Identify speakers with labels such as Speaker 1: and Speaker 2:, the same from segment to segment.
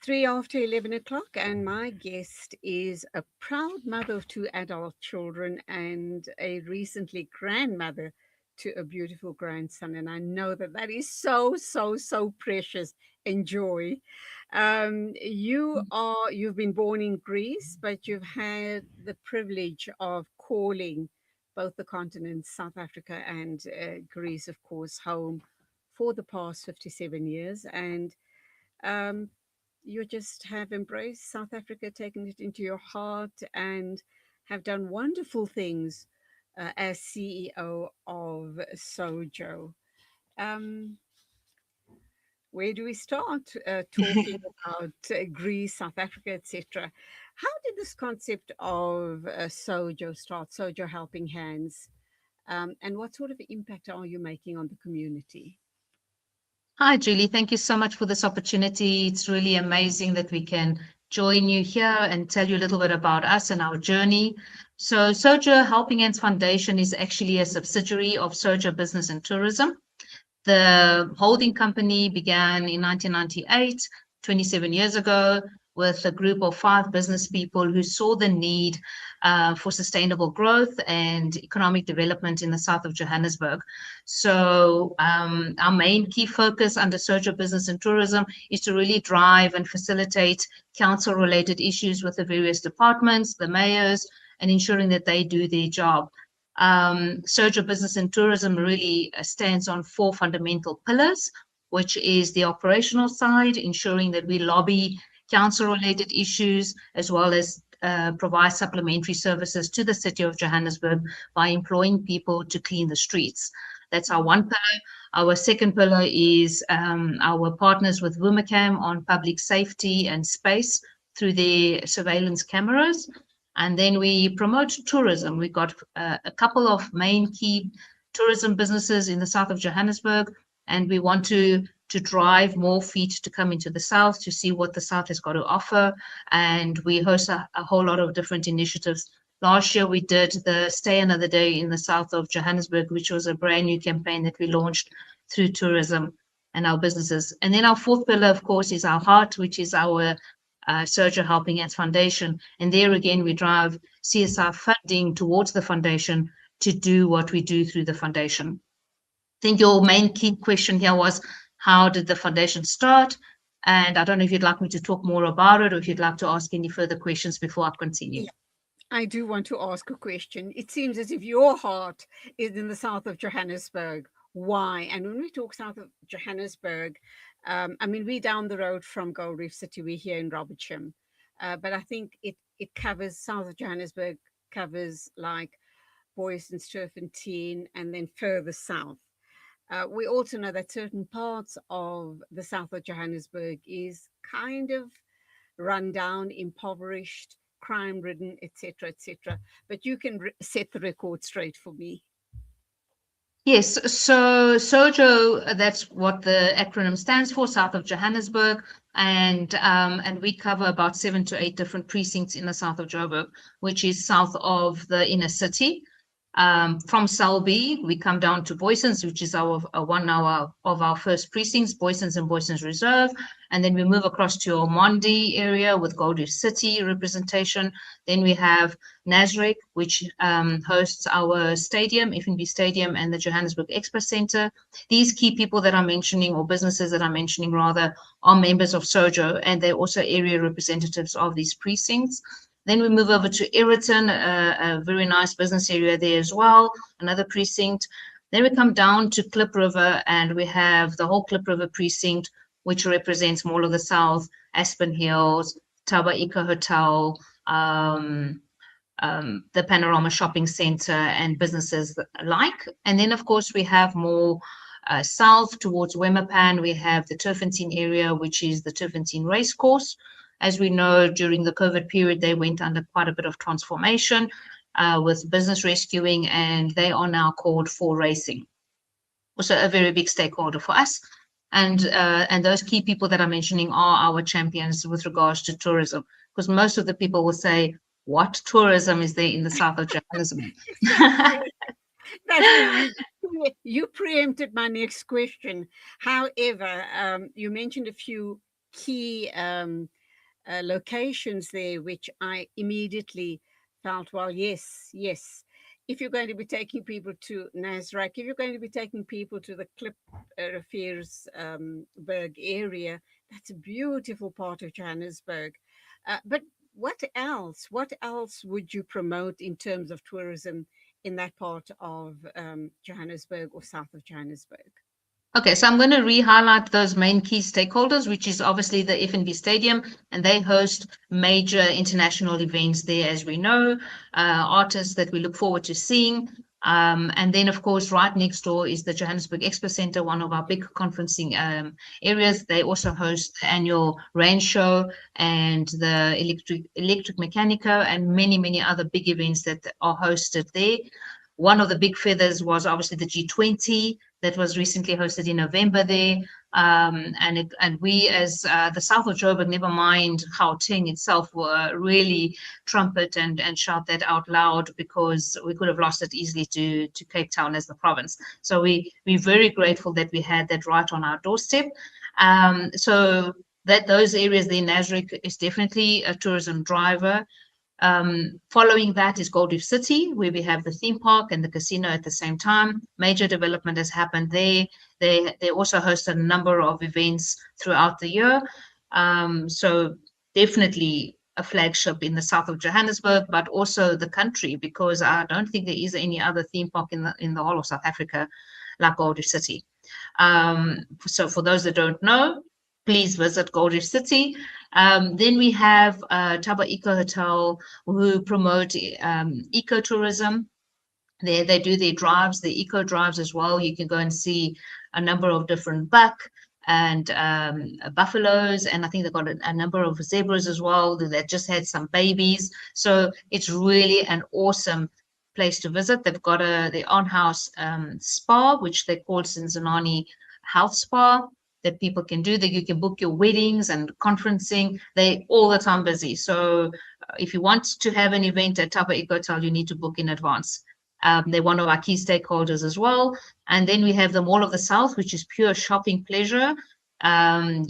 Speaker 1: 3 after 11 o'clock, and my guest is a proud mother of two adult children and a recently grandmother to a beautiful grandson. And I know that that is so, so, so precious. Enjoy. You've been born in Greece, but you've had the privilege of calling both the continents, South Africa and Greece, of course, home for the past 57 years. And um, you just have embraced South Africa, taken it into your heart, and have done wonderful things as CEO of SOJO. Um, where do we start talking about Greece, South Africa, etc.? How did this concept of SOJO start, SOJO Helping Hands, and what sort of impact are you making on the community?
Speaker 2: Hi, Julie. Thank you so much for this opportunity. It's really amazing that we can join you here and tell you a little bit about us and our journey. So, SOJO Helping Hands Foundation is actually a subsidiary of SOJO Business and Tourism. The holding company began in 1998, 27 years ago, with a group of 5 business people who saw the need for sustainable growth and economic development in the south of Johannesburg. So our main key focus under SOJO Business and Tourism is to really drive and facilitate council-related issues with the various departments, the mayors, and ensuring that they do their job. SOJO Business and Tourism really stands on 4 fundamental pillars, which is the operational side, ensuring that we lobby council-related issues, as well as provide supplementary services to the city of Johannesburg by employing people to clean the streets. That's our one pillar. Our second pillar is our partners with Vumacam on public safety and space through their surveillance cameras. And then we promote tourism. We've got a couple of main key tourism businesses in the south of Johannesburg, and we want to drive more feet to come into the south to see what the south has got to offer. And we host a whole lot of different initiatives. Last year, we did the Stay Another Day in the south of Johannesburg, which was a brand new campaign that we launched through tourism and our businesses. And then our fourth pillar, of course, is our heart, which is our SOJO Helping Hands Foundation. And there again, we drive CSR funding towards the foundation to do what we do through the foundation. I think your main key question here was, how did the foundation start? And I don't know if you'd like me to talk more about it, or if you'd like to ask any further questions before I continue.
Speaker 1: Yeah, I do want to ask a question. It seems as if your heart is in the south of Johannesburg. Why? And when we talk south of Johannesburg, I mean, we're down the road from Gold Reef City. We're here in Robertsham. But I think it covers south of Johannesburg, covers like Boyson, Sturffontein, and then further south. We also know that certain parts of the south of Johannesburg is kind of run down, impoverished, crime ridden, etc., etc. But you can set the record straight for me.
Speaker 2: Yes, so SOJO, that's what the acronym stands for, South of Johannesburg, and we cover about 7 to 8 different precincts in the south of Joburg, which is south of the inner city. From Selby, we come down to Boysons, which is our 1 hour of our first precincts, Boysons and Boysons Reserve. And then we move across to Ormonde area with Gold Reef City representation. Then we have Nasrec, which hosts our stadium, FNB Stadium, and the Johannesburg Expo Center. These key people that I'm mentioning, or businesses that I'm mentioning rather, are members of SOJO, and they're also area representatives of these precincts. Then we move over to Aeroton, a very nice business area there as well, another precinct. Then we come down to Klip River, and we have the whole Klip River precinct, which represents Mall of the South, Aspen Hills, Taba Eco Hotel, the Panorama Shopping Center, and businesses alike. And then, of course, we have more south towards Wemapan. We have the Turffontein area, which is the Turffontein Racecourse. As we know, during the COVID period, they went under quite a bit of transformation with business rescuing, and they are now called For Racing. Also a very big stakeholder for us. And those key people that I'm mentioning are our champions with regards to tourism, because most of the people will say, what tourism is there in the south of Johannesburg?
Speaker 1: You preempted my next question. However, you mentioned a few key locations there, which I immediately felt, well, yes, yes. If you're going to be taking people to Nasrec, if you're going to be taking people to the Klip Berg area, that's a beautiful part of Johannesburg. But what else? What else would you promote in terms of tourism in that part of Johannesburg or south of Johannesburg?
Speaker 2: Okay, so I'm going to re-highlight those main key stakeholders, which is obviously the FNB Stadium, and they host major international events there, as we know, artists that we look forward to seeing. And then, of course, right next door is the Johannesburg Expo Center, one of our big conferencing areas. They also host the annual rain show and the electric mechanica and many, many other big events that are hosted there. One of the big feathers was obviously the G20 that was recently hosted in November there. And we, as the South of Joburg, never mind Gauteng itself, were really trumpet and shout that out loud, because we could have lost it easily to Cape Town as the province. So we're very grateful that we had that right on our doorstep. So that those areas there, Nasrec is definitely a tourism driver. Following that is Gold Reef City, where we have the theme park and the casino at the same time. Major development has happened there. They also host a number of events throughout the year. So definitely a flagship in the south of Johannesburg, but also the country, because I don't think there is any other theme park in the whole of South Africa like Gold Reef City. So for those that don't know, please visit Gold Reef City. Then we have Taba Eco Hotel, who promote ecotourism. They do their drives, the eco drives as well. You can go and see a number of different buck and buffaloes, and I think they've got a number of zebras as well that just had some babies. So it's really an awesome place to visit. They've got their own house spa, which they call Cincinnati Health Spa, that people can do, that you can book your weddings and conferencing. They all the time busy. So if you want to have an event at Taba Eco Hotel, you need to book in advance. They're one of our key stakeholders as well. And then we have the Mall of the South, which is pure shopping pleasure. Um,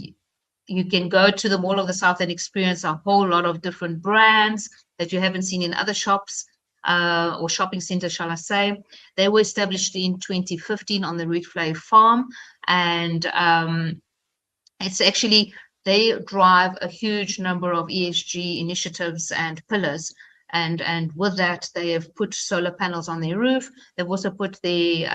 Speaker 2: you can go to the Mall of the South and experience a whole lot of different brands that you haven't seen in other shops or shopping centers, shall I say. They were established in 2015 on the Rietvlei farm, and it's actually, they drive a huge number of ESG initiatives and pillars. And with that, they have put solar panels on their roof. They've also put the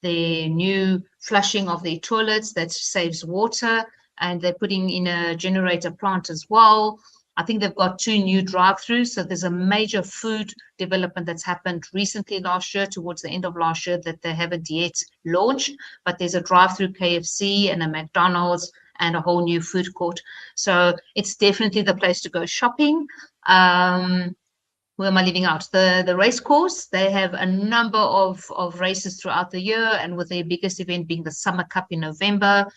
Speaker 2: new flushing of their toilets that saves water, and they're putting in a generator plant as well. I think they've got 2 new drive-throughs. So there's a major food development that's happened recently last year, towards the end of last year, that they haven't yet launched. But there's a drive-through KFC and a McDonald's and a whole new food court. So it's definitely the place to go shopping. Where am I leaving out? The race course, they have a number of races throughout the year, and with their biggest event being the Summer Cup in November.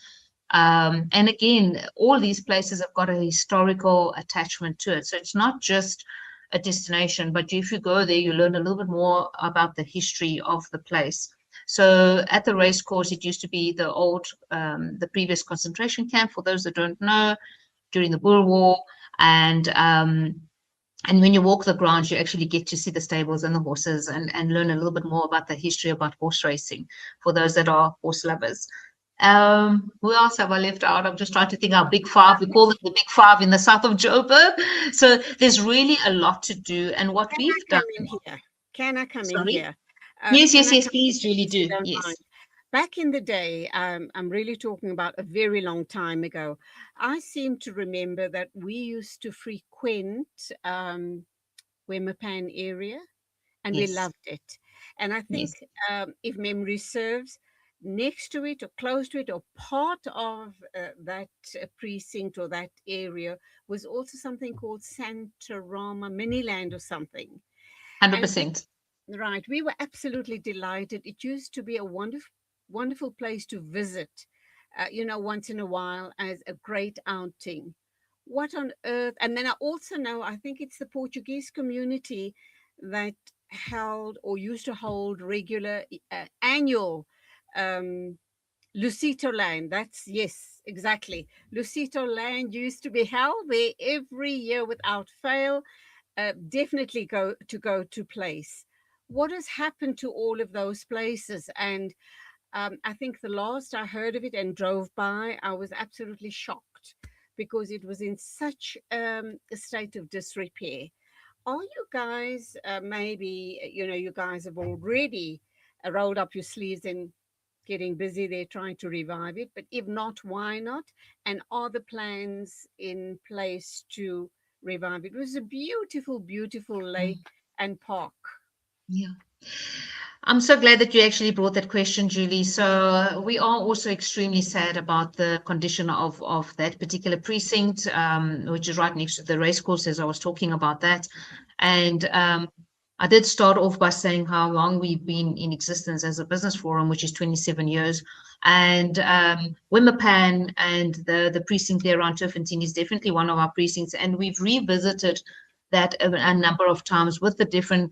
Speaker 2: And again, all these places have got a historical attachment to it. So it's not just a destination, but if you go there, you learn a little bit more about the history of the place. So at the race course, it used to be the previous concentration camp, for those that don't know, during the Boer War. And when you walk the grounds, you actually get to see the stables and the horses, and learn a little bit more about the history about horse racing, for those that are horse lovers. Who else have I left out? I'm just trying to think. Our big five, we call it the big five in the south of Joburg. So there's really a lot to do. And what
Speaker 1: Can I
Speaker 2: we've done,
Speaker 1: come in here? Can I come in
Speaker 2: sorry?
Speaker 1: here?
Speaker 2: Yes,
Speaker 1: Can
Speaker 2: yes,
Speaker 1: I
Speaker 2: yes,
Speaker 1: come in
Speaker 2: please,
Speaker 1: here,
Speaker 2: really
Speaker 1: if you
Speaker 2: do.
Speaker 1: don't mind?
Speaker 2: Yes.
Speaker 1: Back in the day, I'm really talking about a very long time ago. I seem to remember that we used to frequent Wemapan area, and we
Speaker 2: Yes,
Speaker 1: loved it. And I think,
Speaker 2: yes,
Speaker 1: if memory serves, next to it or close to it or part of that precinct or that area was also something called Santarama Miniland or something. And we,
Speaker 2: 100%.
Speaker 1: right, we were absolutely delighted. It used to be a wonderful place to visit, once in a while as a great outing. What on earth? And then I also know, I think it's the Portuguese community that held or used to hold regular annual um, Lusito land. That's yes, exactly. Lusito land used to be held there every year without fail. Definitely go to place. What has happened to all of those places? And I think the last I heard of it and drove by, I was absolutely shocked because it was in such a state of disrepair. Are you guys maybe, you guys have already rolled up your sleeves and getting busy there trying to revive it? But if not, why not? And are the plans in place to revive it? It was a beautiful, beautiful
Speaker 2: Mm,
Speaker 1: lake and park.
Speaker 2: yeah. I'm so glad that you actually brought that question, Julie. So we are also extremely sad about the condition of that particular precinct, which is right next to the racecourse, as I was talking about that. And I did start off by saying how long we've been in existence as a business forum, which is 27 years. And Wimmerpan and the precinct there around Turfentine is definitely one of our precincts. And we've revisited that a number of times with the different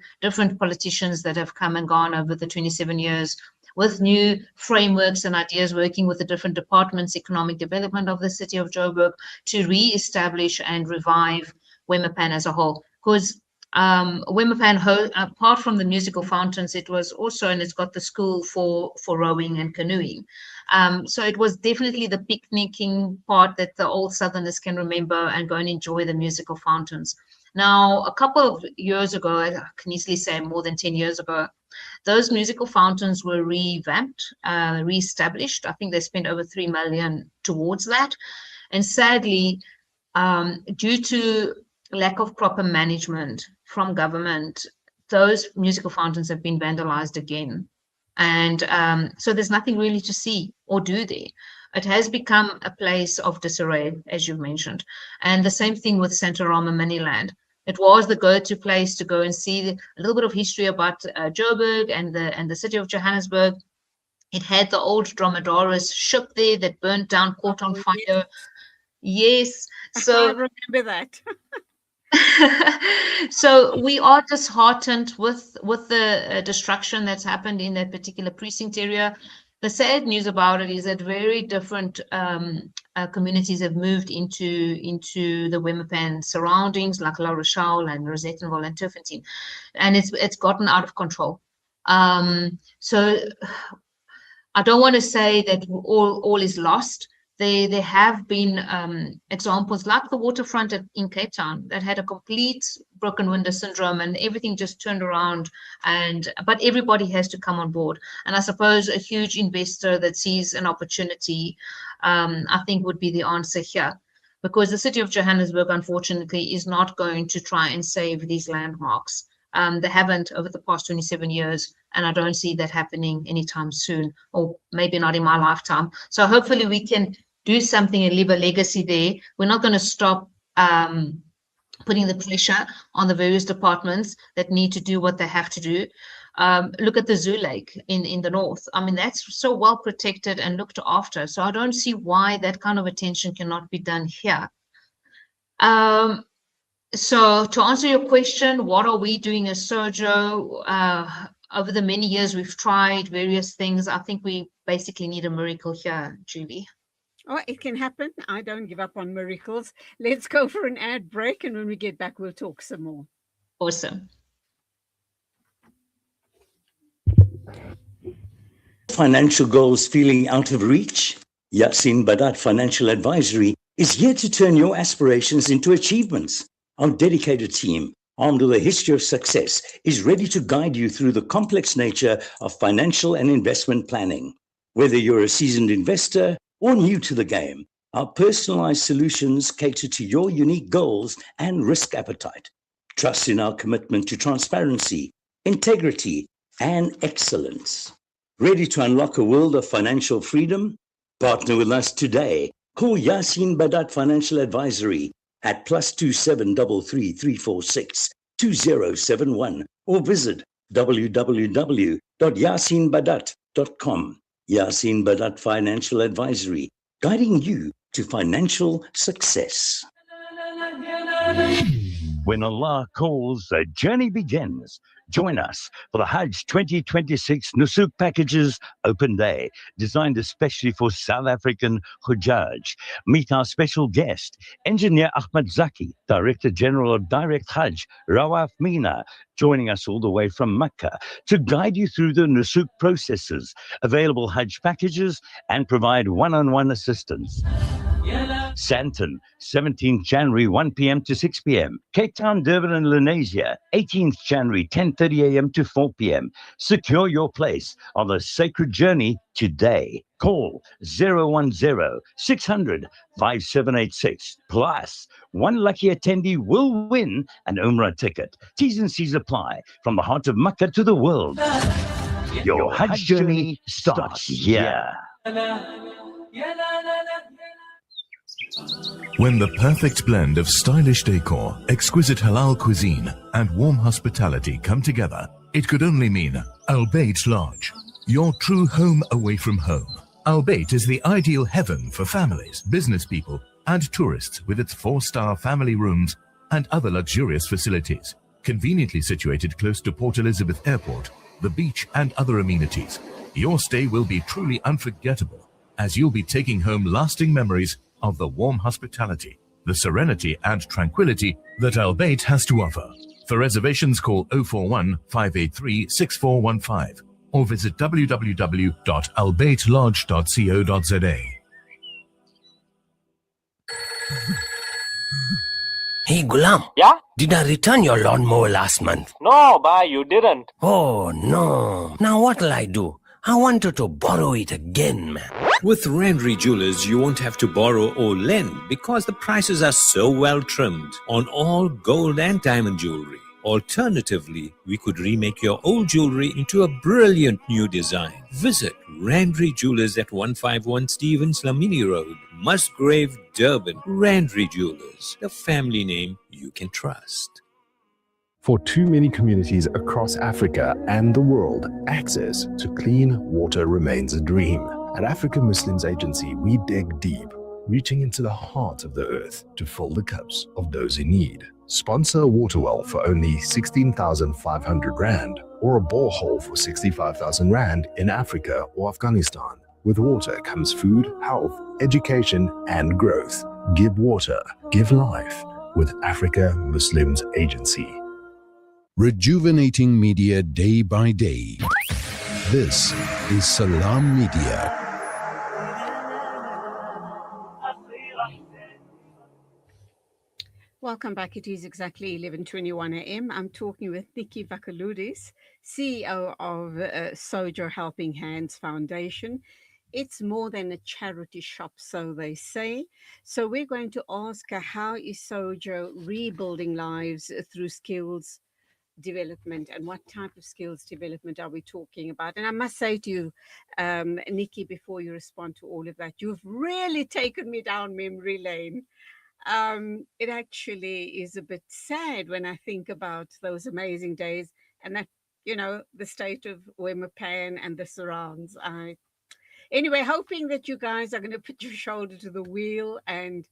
Speaker 2: politicians that have come and gone over the 27 years, with new frameworks and ideas, working with the different departments, economic development of the city of Joburg, to re-establish and revive Wimmerpan as a whole. Because Wimmerpan, apart from the musical fountains, it was also, and it's got the school for rowing and canoeing. So it was definitely the picnicking part that the old Southerners can remember and go and enjoy the musical fountains. Now, a couple of years ago, I can easily say more than 10 years ago, those musical fountains were revamped, reestablished. I think they spent over 3 million towards that. And sadly, due to lack of proper management from government, those musical fountains have been vandalized again. And so there's nothing really to see or do there. It has become a place of disarray, as you've mentioned. And the same thing with Santarama Miniland. It was the go-to place to go and see a little bit of history about Joburg and the city of Johannesburg. It had the old Dromedaris ship there that burnt down, caught on
Speaker 1: Oh, yes.
Speaker 2: fire. Yes.
Speaker 1: I
Speaker 2: So
Speaker 1: remember that.
Speaker 2: so we are disheartened with the destruction that's happened in that particular precinct area. The sad news about it is that very different communities have moved into the Wimmerpan surroundings, like La Rochelle and Rosettenville and Turfentine, and it's gotten out of control. So I don't want to say that all is lost. There have been examples like the waterfront in Cape Town that had a complete broken window syndrome and everything just turned around. But everybody has to come on board. And I suppose a huge investor that sees an opportunity, I think, would be the answer here. Because the city of Johannesburg, unfortunately, is not going to try and save these landmarks. They haven't over the past 27 years, and I don't see that happening anytime soon, or maybe not in my lifetime. So hopefully we can do something and leave a legacy there. We're not going to stop putting the pressure on the various departments that need to do what they have to do. Look at the Zoo Lake in the north. I mean, that's so well protected and looked after. So I don't see why that kind of attention cannot be done here. So to answer your question, what are we doing as SOJO? Over the many years, we've tried various things. I think we basically need a miracle here, Julie.
Speaker 1: Oh, it can happen. I don't give up on miracles. Let's go for an ad break, and when we get back, we'll talk some more.
Speaker 2: Awesome.
Speaker 3: Financial goals feeling out of reach? Yasin Badat Financial Advisory is here to turn your aspirations into achievements. Our dedicated team, armed with a history of success, is ready to guide you through the complex nature of financial and investment planning. Whether you're a seasoned investor or new to the game, our personalized solutions cater to your unique goals and risk appetite. Trust in our commitment to transparency, integrity, and excellence. Ready to unlock a world of financial freedom? Partner with us today. Call Yasin Badat Financial Advisory at +2733 346 2071 or visit www.yasinbadat.com. Yasin Badat Financial Advisory, guiding you to financial success. When Allah calls, a journey begins. Join us for the Hajj 2026 Nusuk Packages Open Day, designed especially for South African Hujjaj. Meet our special guest, Engineer Ahmed Zaki, Director General of Direct Hajj, Rawaf Mina, joining us all the way from Mecca to guide you through the Nusuk processes, available Hajj packages, and provide one-on-one assistance. Sandton, 17th January, 1 p.m. to 6 p.m. Cape Town, Durban and Lenasia, 18th January, 10:30 a.m. to 4 p.m. Secure your place on the sacred journey today. Call 010-600-5786. Plus, one lucky attendee will win an Umrah ticket. T's and C's apply. From the heart of Makkah to the world. Your Hajj journey starts here.
Speaker 4: When the perfect blend of stylish decor, exquisite halal cuisine, and warm hospitality come together, it could only mean Al Bayt Lodge, your true home away from home. Al Bayt is the ideal heaven for families, business people, and tourists with its 4-star family rooms and other luxurious facilities. Conveniently situated close to Port Elizabeth Airport, the beach, and other amenities, your stay will be truly unforgettable, as you'll be taking home lasting memories of the warm hospitality, the serenity and tranquility that Al Bayt has to offer. For reservations, call 041-583-6415 or visit www.albaytlodge.co.za.
Speaker 5: Hey Gulam.
Speaker 6: Yeah?
Speaker 5: Did I return your lawnmower last month?
Speaker 6: No, bye, you didn't.
Speaker 5: Oh no. Now what'll I do? I wanted to borrow it again, man.
Speaker 7: With Rendry Jewelers, you won't have to borrow or lend because the prices are so well trimmed on all gold and diamond jewelry. Alternatively, we could remake your old jewelry into a brilliant new design. Visit Rendry Jewelers at 151 Stevens Lamini Road, Musgrave, Durban. Rendry Jewelers, the family name you can trust.
Speaker 8: For too many communities across Africa and the world, access to clean water remains a dream. At African Muslims Agency, we dig deep, reaching into the heart of the earth to fill the cups of those in need. Sponsor a water well for only 16,500 Rand or a borehole for 65,000 Rand in Africa or Afghanistan. With water comes food, health, education, and growth. Give water, give life with Africa Muslims Agency.
Speaker 9: Rejuvenating media day by day. This is Salam Media.
Speaker 1: Welcome back. It is exactly 11:21 a.m. I'm talking with Nicky Vakaloudis, CEO of SOJO Helping Hands Foundation. It's more than a charity shop, so they say. So we're going to ask her, how is SOJO rebuilding lives through skills development, and what type of skills development are we talking about? And I must say to you, Nicky, before you respond to all of that, you've really taken me down memory lane. It actually is a bit sad when I think about those amazing days and that, you know, the state of Wemapan and the surrounds. Anyway, hoping that you guys are going to put your shoulder to the wheel and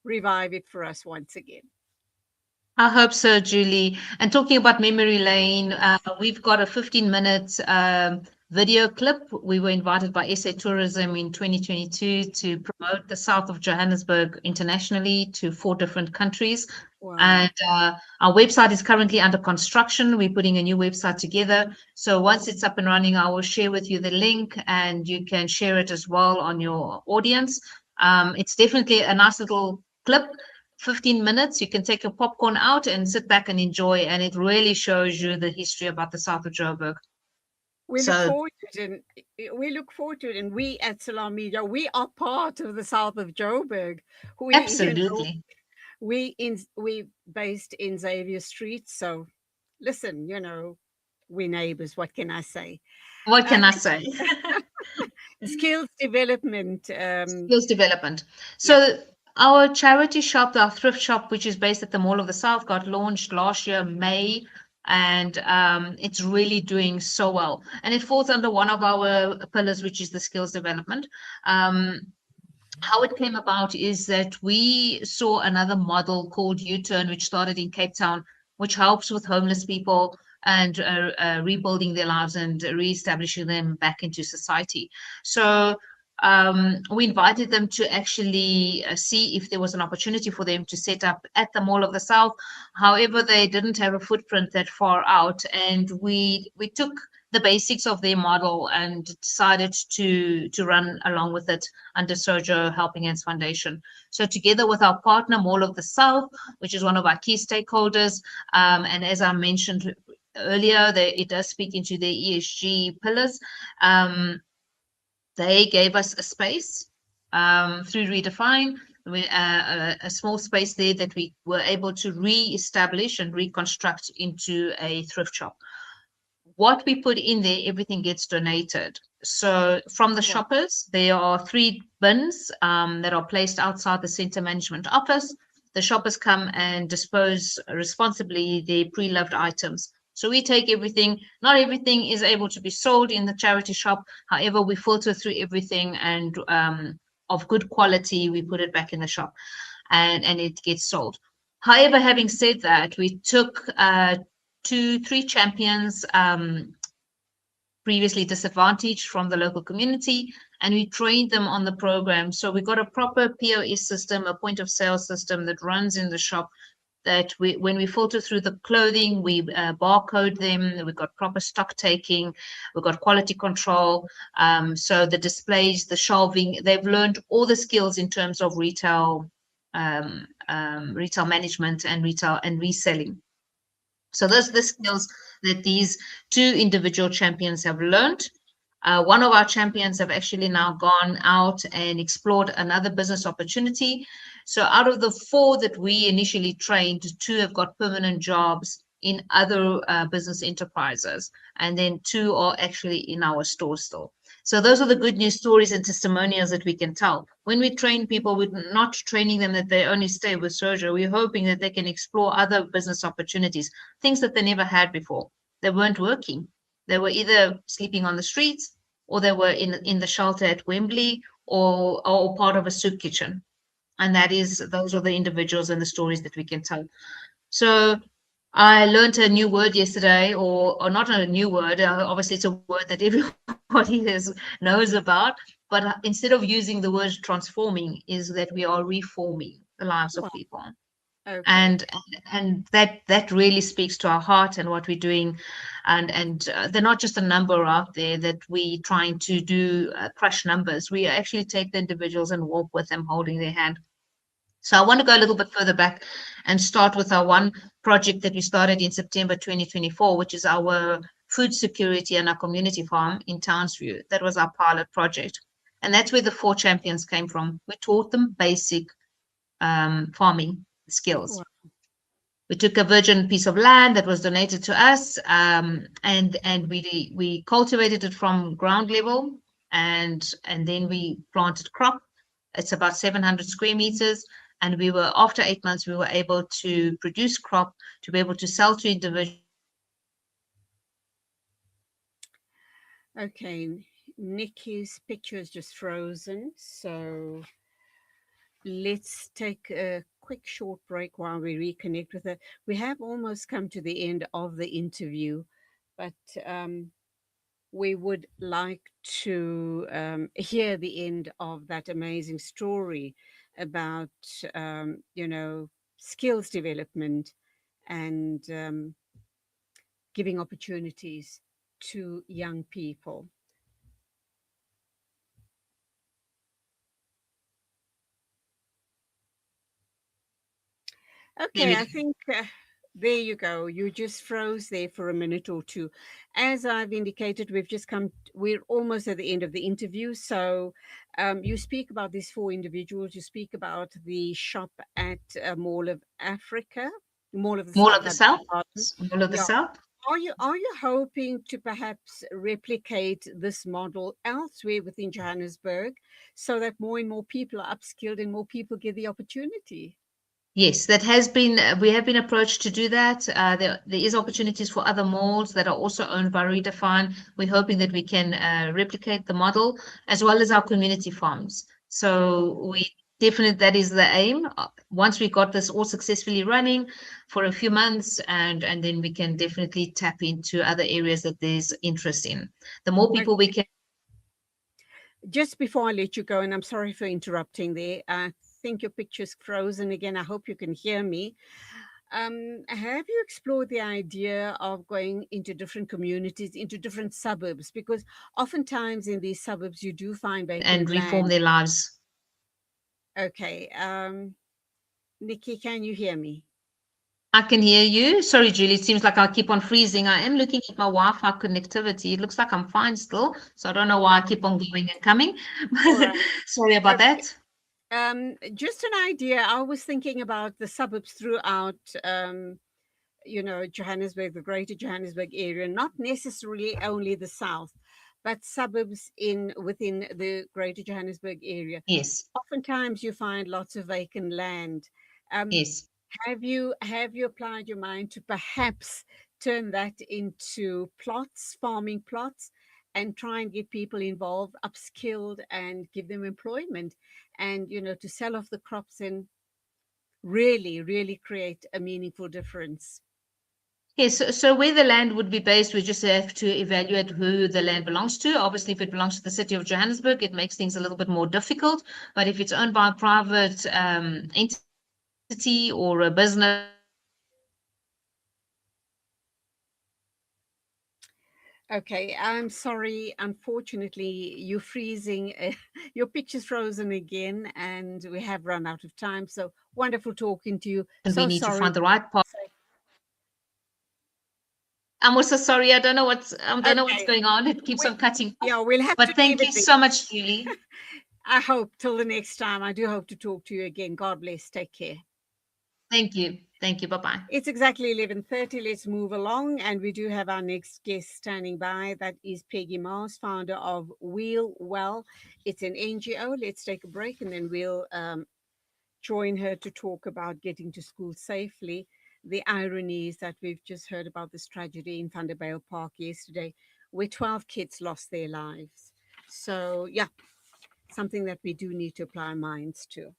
Speaker 1: revive it for us once again.
Speaker 2: I hope so, Julie. And talking about memory lane, we've got a 15-minute video clip. We were invited by SA Tourism in 2022 to promote the south of Johannesburg internationally to 4 different countries.
Speaker 1: Wow.
Speaker 2: And our website is currently under construction. We're putting a new website together. So once it's up and running, I will share with you the link and you can share it as well on your audience. It's definitely a nice little clip. 15 minutes, you can take your popcorn out and sit back and enjoy, and it really shows you the history about the south of Joburg.
Speaker 1: We look forward to it, and we at Salam Media, we are part of the south of Joburg.
Speaker 2: Absolutely.
Speaker 1: We based in Xavier Street, so listen, you know, we're neighbors. What can I say?
Speaker 2: What can I say?
Speaker 1: Skills development.
Speaker 2: Skills development. So our charity shop, our thrift shop, which is based at the Mall of the South, got launched last year, May, and it's really doing so well. And it falls under one of our pillars, which is the skills development. how it came about is that we saw another model called U-Turn, which started in Cape Town, which helps with homeless people and rebuilding their lives and reestablishing them back into society. So we invited them to actually see if there was an opportunity for them to set up at the Mall of the South. However, they didn't have a footprint that far out, and we took the basics of their model and decided to run along with it under SOJO Helping Hands Foundation. So together with our partner Mall of the South, which is one of our key stakeholders, and as I mentioned earlier, it does speak into the ESG pillars. They gave us a space through Redefine, a small space there that we were able to re-establish and reconstruct into a thrift shop. What we put in there, everything gets donated. So from the shoppers, there are 3 bins that are placed outside the center management office. The shoppers come and dispose responsibly their pre-loved items. So we take everything. Not everything is able to be sold in the charity shop. However, we filter through everything, and of good quality, we put it back in the shop, and it gets sold. However, having said that, we took 2-3 champions previously disadvantaged from the local community, and we trained them on the program. So we got a proper POS system, a point of sale system that runs in the shop, that when we filter through the clothing, we barcode them. We've got proper stock taking. We've got quality control. So the displays, the shelving, they've learned all the skills in terms of retail management and retail and reselling. So those are the skills that these 2 individual champions have learned. One of our champions have actually now gone out and explored another business opportunity. So out of the 4 that we initially trained, 2 have got permanent jobs in other business enterprises, and then 2 are actually in our store still. So those are the good news stories and testimonials that we can tell. When we train people, we're not training them that they only stay with SOJO. We're hoping that they can explore other business opportunities, things that they never had before. They weren't working. They were either sleeping on the streets, or they were in the shelter at Wembley, or part of a soup kitchen. And those are the individuals and the stories that we can tell. So I learned a new word yesterday, or not a new word. Obviously, it's a word that everybody knows about. But instead of using the word transforming, is that we are reforming the lives of people. Okay. And that really speaks to our heart and what we're doing, and they're not just a number out there that we trying to do crush numbers. We actually take the individuals and walk with them, holding their hand. So I want to go a little bit further back and start with our one project that we started in September 2024, which is our food security and our community farm in Townsview. That was our pilot project, and that's where the 4 champions came from. We taught them basic farming skills. Wow. We took a virgin piece of land that was donated to us, and we cultivated it from ground level, and then we planted crop. It's about 700 square meters, and after 8 months we were able to produce crop to be able to sell to individuals.
Speaker 1: Okay, Nikki's picture is just frozen, so let's take a quick short break while we reconnect with her. We have almost come to the end of the interview, but we would like to hear the end of that amazing story about, skills development and giving opportunities to young people. Okay, I think there you go. You just froze there for a minute or two. As I've indicated, we're almost at the end of the interview. So you speak about these 4 individuals. You speak about the shop at Mall of Africa, Mall of the South.
Speaker 2: Mall of the South.
Speaker 1: Are you hoping to perhaps replicate this model elsewhere within Johannesburg, so that more and more people are upskilled and more people get the opportunity?
Speaker 2: Yes, we have been approached to do that. There is opportunities for other malls that are also owned by Redefine. We're hoping that we can replicate the model, as well as our community farms. So we definitely, that is the aim. Once we got this all successfully running for a few months, and then we can definitely tap into other areas that there's interest in. The more people we can.
Speaker 1: Just before I let you go, and I'm sorry for interrupting there, I think your picture's frozen again. I hope you can hear me. Have you explored the idea of going into different communities, into different suburbs? Because oftentimes in these suburbs, you do find vacant
Speaker 2: And reform
Speaker 1: land.
Speaker 2: their lives.
Speaker 1: Okay. Nikki, can you hear me?
Speaker 2: I can hear you. Sorry, Julie. It seems like I keep on freezing. I am looking at my Wi-Fi connectivity. It looks like I'm fine still. So I don't know why I keep on going and coming.
Speaker 1: All right.
Speaker 2: Sorry about
Speaker 1: Okay.
Speaker 2: that.
Speaker 1: Just an idea. I was thinking about the suburbs throughout, Johannesburg, the greater Johannesburg area, not necessarily only the south, but suburbs within the greater Johannesburg area.
Speaker 2: Yes.
Speaker 1: Oftentimes you find lots of vacant land.
Speaker 2: Yes.
Speaker 1: Have you applied your mind to perhaps turn that into plots, farming plots, and try and get people involved, upskilled, and give them employment, and to sell off the crops and really, really create a meaningful difference?
Speaker 2: Yes, so where the land would be based, we just have to evaluate who the land belongs to. Obviously, if it belongs to the city of Johannesburg, it makes things a little bit more difficult. But if it's owned by a private entity or a business.
Speaker 1: Okay, I'm sorry. Unfortunately, you're freezing. Your picture's frozen again, and we have run out of time. So wonderful talking to you.
Speaker 2: And we
Speaker 1: So
Speaker 2: need to
Speaker 1: sorry.
Speaker 2: find the right path. I'm also sorry. I don't know what's
Speaker 1: Okay.
Speaker 2: going on. It keeps on cutting.
Speaker 1: Yeah, we'll have
Speaker 2: But
Speaker 1: to
Speaker 2: thank
Speaker 1: leave
Speaker 2: you
Speaker 1: it there.
Speaker 2: so much, Julie.
Speaker 1: I hope till the next time. I do hope to talk to you again. God bless. Take care.
Speaker 2: Thank you. Thank you. Bye-bye.
Speaker 1: It's exactly 11:30. Let's move along. And we do have our next guest standing by. That is Peggy Mars, founder of Wheel Well. It's an NGO. Let's take a break and then we'll join her to talk about getting to school safely. The irony is that we've just heard about this tragedy in Vanderbijl Park yesterday where 12 kids lost their lives. So, yeah, something that we do need to apply our minds to.